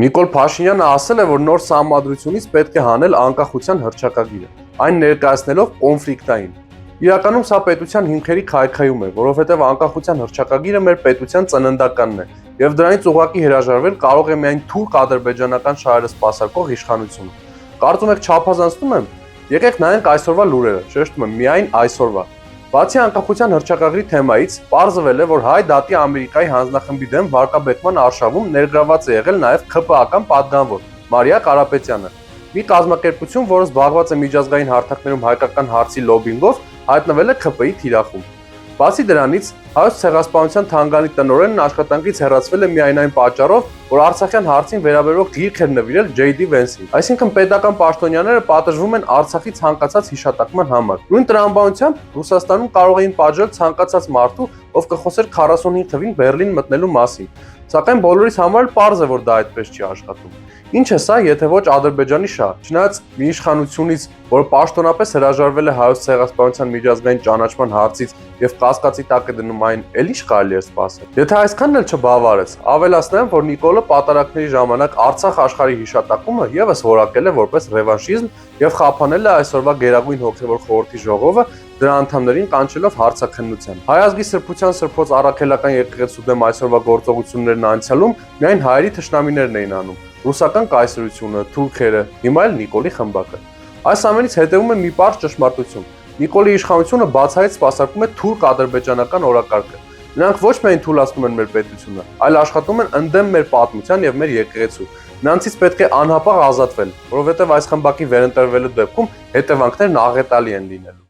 Նիկոլ Փաշինյանը ասել է, որ նոր սահմանադրությունից պետք է հանել անկախության հռչակագիրը, այն ներկայացնելով կոնֆլիկտային։ Իրականում սա պետության հիմքերի քայքայում է, որովհետև անկախության հռչակագիրը մեր պետության ծննդականն է, եւ դրանից ուղղակի հրաժարվել կարող է միայն թուրք ադրբեջանական շահերը սպասարկող իշխանությունը։ Կարծում եք չափազանցնում եմ։ Եկեք նայենք այսօրվա լուրերը, շեշտում եմ, միայն այսօրվա։ Բացի անկախության հռչակագրի թեմայից, պարզվել է, որ Հայ դատի Ամերիկայի հանձնախմբի դեմ վարկաբեկման արշավում ներգրաված է եղել նաև ՔՊԱ-ական պատգամավոր Մարիա Կարապետյանը, մի կազմակերպություն, որը զբաղված է միջազգային հարթակներում հայկական հարցի լոբինգով, հայտնվել է ՔՊ-ի թիրախում։ Բացի դրանից, Հայոց ցեղասպանության թանգարանի տնօրենն աշխատանքից հեռացվել է միայն այն պատճառով, որ արցախյան հարցին վերաբերող գիրք էր նվիրել J.D. Vance-ին։ Այսինքն պետական պաշտոնյաները պատժվում են Արցախի ցանկացած հիշատակման համար։ Նույն տրամաբանությամբ Ռուսաստանում կարող էին պատժել ցանկացած մարդու, ով կխոսեր 45 թվին Բեռլին մտնելու մասին։ Սակայն բոլորիս համար պարզ է, որ դա այդպես չի աշխատում։ Ինչ է սա, եթե ոչ Ադրբեջանի շահ։ Չնայած մի իշխանությունից, որը պաշտոնապես հրաժարվել է Հայոց ցեղասպանության միջազգային ճանաչման հարցից եւ կասկածի տակ է դնում այն, էլ ինչ կարելի է սպասել։ Եթե այսքանն էլ չբավարարեց, ավելացնեմ, որ Նիկոլը պատարակների ժամանակ Արցախ աշխարհի հիշատակումը եւս որակել է որպես ռևանշիզմ եւ խափանել է այսօրվա Գերագույն հոգեվոր խորհրդի ժողովը դրա անդամներին կանչելով հարցաքննության։ Հայ ազգի սրբության սրբոց առաքելական եկեղեցու դեմ այսօրվա գործողություններն անցյալում միայն հայերի թշնամիներն էին անում։ Ռուսական կայսրությունը, թուրքերը, հիմա էլ Նիկոլի խմբակը։ Այս ամենից հետևում է մի պարզ ճշմարտություն։ Նիկոլի իշխանությունը բացահայտ սպասարկում է թուրք-ադրբեջանական օրակարգը։ Նրանք ոչ միայն թուլացնում են մեր պետությունը, այլ աշխատում են ընդդեմ մեր պատմության եւ մեր եկեղեցու։ Նրանցից պետք է անհապաղ ազատվել, որովհետեւ այս խմբակի վերընտրվելու դեպքում հետևանքներն աղետալի են լինելու։